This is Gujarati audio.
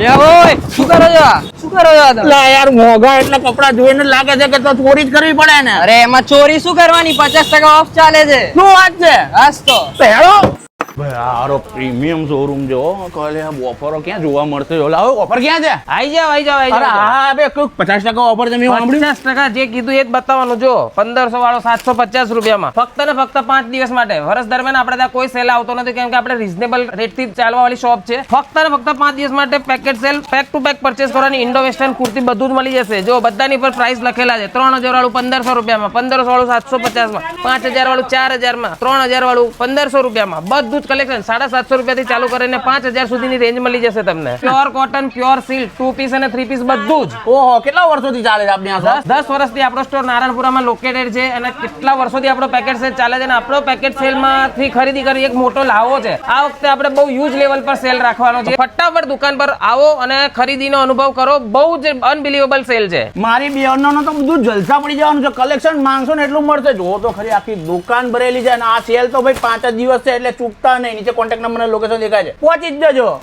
ઓય શું કરો છો તમે? યાર મોંઘા એટલે કપડા જોઈને લાગે છે કે તો ચોરી જ કરવી પડે ને. અરે એમાં ચોરી શું કરવાની, 50% ઓફ ચાલે છે. શું વાત છે? હાસ તો હેડો ભાઈ આરો પ્રીમિયમ શોરૂમ જો કાલે આ ઓફરો ક્યાં જોવા મળશે? ઓલા ઓફર ક્યાં છે? આઈ જાવ અરે હા બે 50% ઓફર છે મેં સાંભળ્યું. 50% જે કીધું એ જ બતાવવાનું. જો 1500 વાળો 750 રૂપિયામાં ફક્ત ને ફક્ત 5 દિવસ માટે. વર્ષ દરમિયાન આપણે ત્યાં કોઈ સેલ આવતો નથી, કેમ કે આપણે રીઝનેબલ રેટ થી ચાલવા વાળી શોપ છે. ફક્ત ને ફક્ત 5 દિવસ માટે packet sale, pack to pack purchase કરવાની. ઇન્ડો વેસ્ટર્ન કુર્તી બધું જ મળી જશે. જો બધાની પર પ્રાઇસ લખેલા છે. 3000 વાળું 1500 રૂપિયામાં, 1500 વાળું 750 માં, 5000 વાળું 4000 માં, 3000 વાળું 1500 રૂપિયામાં. બધું જ કલેક્શન 750 રૂપિયાથી ચાલુ કરીને 5000 સુધીની રેન્જ મળી જશે તમને. Pure cotton, pure silk, 2 piece અને 3 પીસ બધું જ. ઓહો કેટલા વર્ષોથી ચાલે છે આપણી આ શોપ? 10 વર્ષથી આપણો સ્ટોર નારાયણપુરામાં લોકેટેડ છે અને કેટલા વર્ષોથી આપણો પેકેટ સેલ ચાલે છે અને આપણો પેકેટ સેલમાંથી ખરીદી કરી એક મોટો લાવો છે. આ વખતે આપણે બહુ હ્યુજ લેવલ પર સેલ રાખવાનો છે. ફટાફટ દુકાન પર આવો અને ખરીદીનો અનુભવ કરો. બહુ જ અનબિલીવેબલ સેલ છે. મારી બેનનો તો બધું જલસા પડી જવાનું છે. કલેક્શન માંગશો ને એટલું મળશે. જો તો ખરી આખી દુકાન ભરેલી છે અને આ સેલ તો ભાઈ 5 જ દિવસ છે એટલે ચૂકતા નહીં. નીચે કોન્ટેક્ટ નંબર અને લોકેશન દેખાય છે, પહોંચી જ જજો.